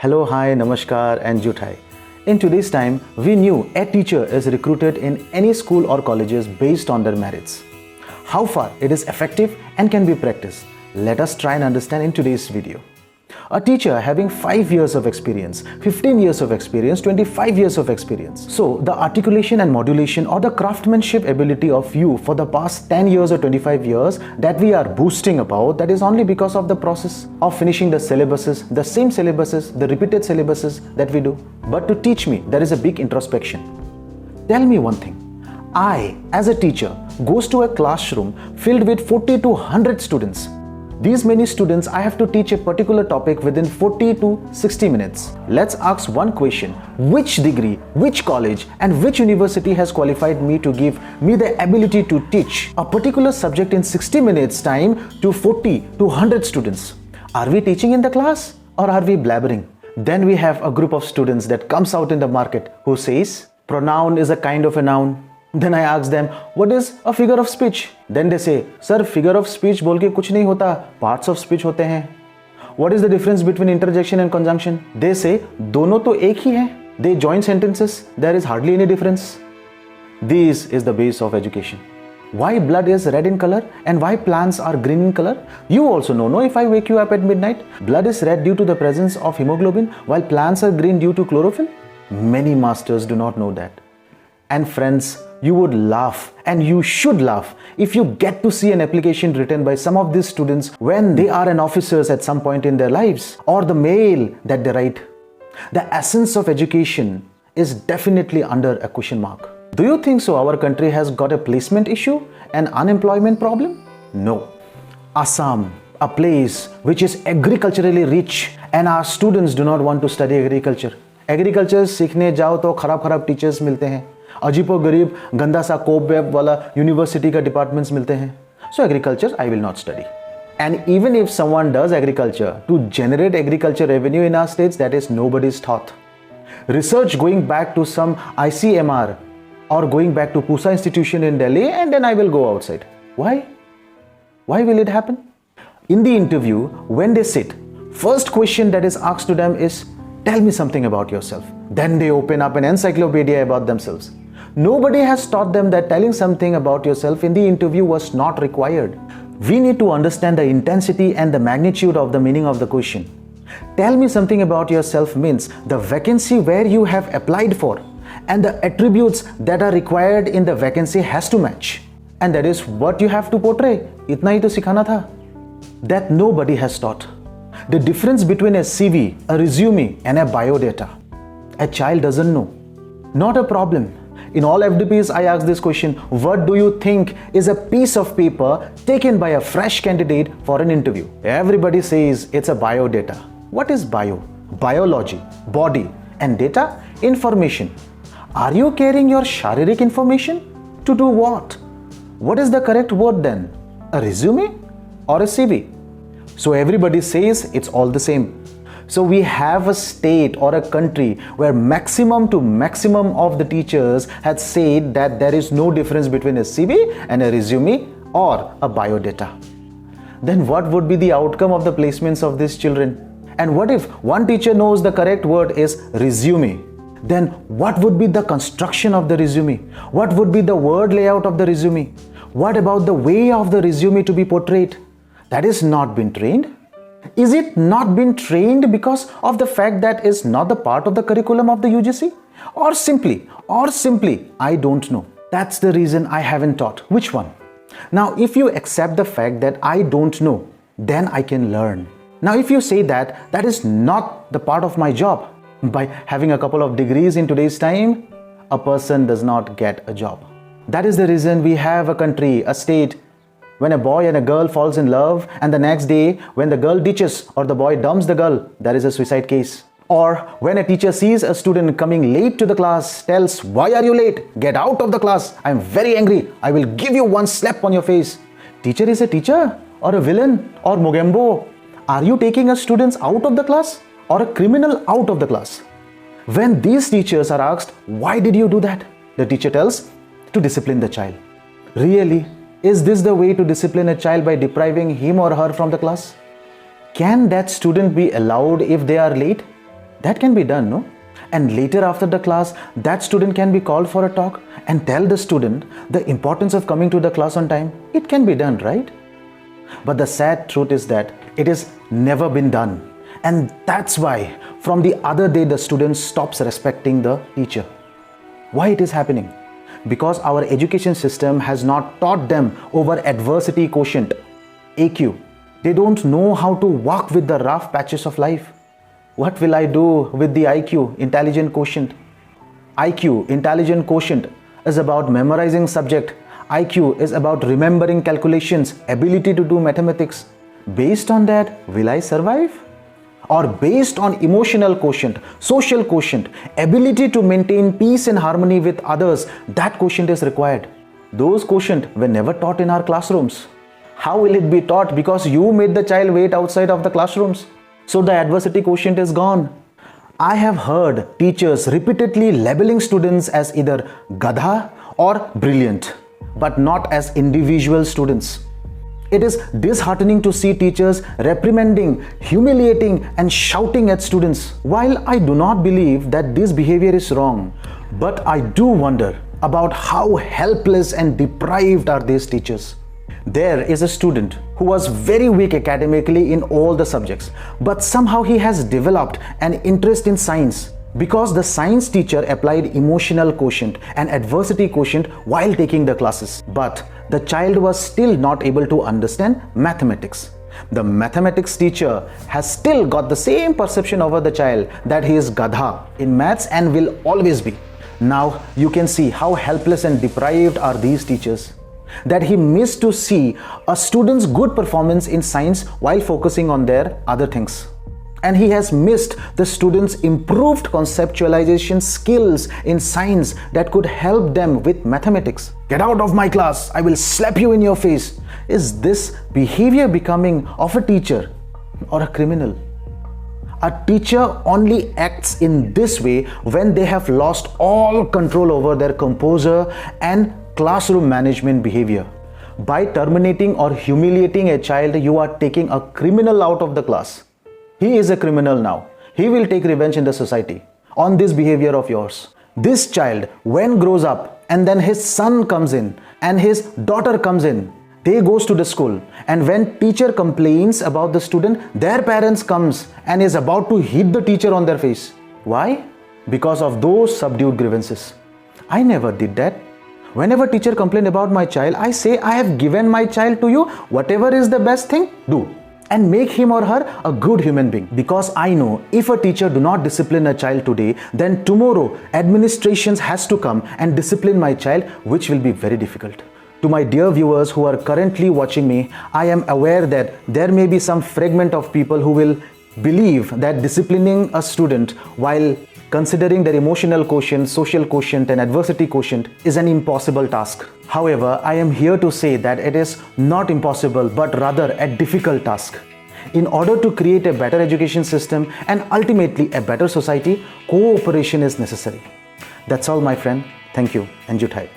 Hello, hi, namaskar and juthai. In today's time, we knew a teacher is recruited in any school or colleges based on their merits. How far it is effective and can be practiced, let us try and understand in today's video. A teacher having 5 years of experience, 15 years of experience, 25 years of experience. So the articulation and modulation or the craftsmanship ability of you for the past 10 years or 25 years that we are boosting about, that is only because of the process of finishing the syllabuses, the same syllabuses, the repeated syllabuses that we do. But to teach me, there is a big introspection. Tell me one thing. I, as a teacher, goes to a classroom filled with 40 to 100 students. These many students, I have to teach a particular topic within 40 to 60 minutes. Let's ask one question. Which degree, which college and which university has qualified me to give me the ability to teach a particular subject in 60 minutes time to 40 to 100 students? Are we teaching in the class or are we blabbering? Then we have a group of students that comes out in the market who says, pronoun is a kind of a noun. Then I ask them, what is a figure of speech? Then they say, sir, figure of speech बोल के कुछ नहीं होता, parts of speech होते हैं. What is the difference between interjection and conjunction? They say, दोनों तो एक ही हैं. They join sentences. There is hardly any difference. This is the base of education. Why blood is red in color and why plants are green in color? You also know, no? If I wake you up at midnight, blood is red due to the presence of hemoglobin while plants are green due to chlorophyll. Many masters do not know that. And friends, you would laugh and you should laugh if you get to see an application written by some of these students when they are an officers at some point in their lives, or the mail that they write. The essence of education is definitely under a question mark. Do you think so our country has got a placement issue, an unemployment problem? No. Assam, a place which is agriculturally rich, and our students do not want to study agriculture. Agriculture सीखने जाओ तो खराब teachers मिलते हैं. अजीबो गरीब गंदा सा कोप वेब वाला यूनिवर्सिटी का डिपार्टमेंट्स मिलते हैं. So agriculture I will not study. And even if someone does agriculture to generate agriculture revenue in our states, that is nobody's thought. Research going back to some ICMR or going back to Pusa institution in Delhi, and then I will go outside. Why? Why will it happen? In the interview, when they sit, first question that is asked to them is, tell me something about yourself. Then they open up an encyclopedia about themselves. Nobody has taught them that telling something about yourself in the interview was not required. We need to understand the intensity and the magnitude of the meaning of the question. Tell me something about yourself means the vacancy where you have applied for and the attributes that are required in the vacancy has to match. And that is what you have to portray. Itna hi to sikhana tha. That nobody has taught. The difference between a CV, a resume and a biodata. A child doesn't know. Not a problem. In all FDPs, I ask this question, what do you think is a piece of paper taken by a fresh candidate for an interview? Everybody says it's a biodata. What is bio? Biology, body, and data? Information. Are you carrying your sharirik information? To do what? What is the correct word then? A resume or a CV? So everybody says it's all the same. So we have a state or a country where maximum to maximum of the teachers had said that there is no difference between a CV and a resume or a biodata. Then what would be the outcome of the placements of these children? And what if one teacher knows the correct word is resume? Then what would be the construction of the resume? What would be the word layout of the resume? What about the way of the resume to be portrayed? That is not been trained. Is it not been trained because of the fact that is not the part of the curriculum of the UGC? Or simply, I don't know. That's the reason I haven't taught. Which one? Now, if you accept the fact that I don't know, then I can learn. Now, if you say that that is not the part of my job, by having a couple of degrees in today's time, a person does not get a job. That is the reason we have a country, a state, when a boy and a girl falls in love and the next day when the girl ditches or the boy dumps the girl, there is a suicide case. Or when a teacher sees a student coming late to the class, tells, why are you late? Get out of the class. I am very angry. I will give you one slap on your face. Teacher is a teacher or a villain or Mogembo. Are you taking a student out of the class or a criminal out of the class? When these teachers are asked, why did you do that? The teacher tells, to discipline the child. Really? Is this the way to discipline a child by depriving him or her from the class? Can that student be allowed if they are late? That can be done, no? And later after the class, that student can be called for a talk and tell the student the importance of coming to the class on time. It can be done, right? But the sad truth is that it has never been done. And that's why from the other day the student stops respecting the teacher. Why it is happening? Because our education system has not taught them over adversity quotient, AQ. They don't know how to walk with the rough patches of life. What will I do with the IQ, intelligent quotient? IQ, intelligent quotient, is about memorizing subject. IQ is about remembering calculations, ability to do mathematics. Based on that, will I survive? Or based on emotional quotient, social quotient, ability to maintain peace and harmony with others, that quotient is required. Those quotient were never taught in our classrooms. How will it be taught? Because you made the child wait outside of the classrooms. So the adversity quotient is gone. I have heard teachers repeatedly labeling students as either gadha or brilliant, but not as individual students. It is disheartening to see teachers reprimanding, humiliating, and shouting at students. While I do not believe that this behavior is wrong, but I do wonder about how helpless and deprived are these teachers. There is a student who was very weak academically in all the subjects, but somehow he has developed an interest in science because the science teacher applied emotional quotient and adversity quotient while taking the classes. But the child was still not able to understand mathematics. The mathematics teacher has still got the same perception over the child that he is gadha in maths and will always be. Now you can see how helpless and deprived are these teachers, that he missed to see a student's good performance in science while focusing on their other things. And he has missed the students' improved conceptualization skills in science that could help them with mathematics. Get out of my class, I will slap you in your face. Is this behavior becoming of a teacher or a criminal? A teacher only acts in this way when they have lost all control over their composure and classroom management behavior. By terminating or humiliating a child, you are taking a criminal out of the class. He is a criminal now. He will take revenge in the society on this behavior of yours. This child, when grows up and then his son comes in and his daughter comes in, they goes to the school, and when teacher complains about the student, their parents comes and is about to hit the teacher on their face. Why? Because of those subdued grievances. I never did that. Whenever teacher complained about my child, I say, I have given my child to you. Whatever is the best thing, do. And make him or her a good human being. Because I know if a teacher do not discipline a child today, then tomorrow administrations has to come and discipline my child, which will be very difficult. To my dear viewers who are currently watching me, I am aware that there may be some fragment of people who will believe that disciplining a student while considering their emotional quotient, social quotient, and adversity quotient is an impossible task. However, I am here to say that it is not impossible, but rather a difficult task. In order to create a better education system and ultimately a better society, cooperation is necessary. That's all, my friend. Thank you and Juthai.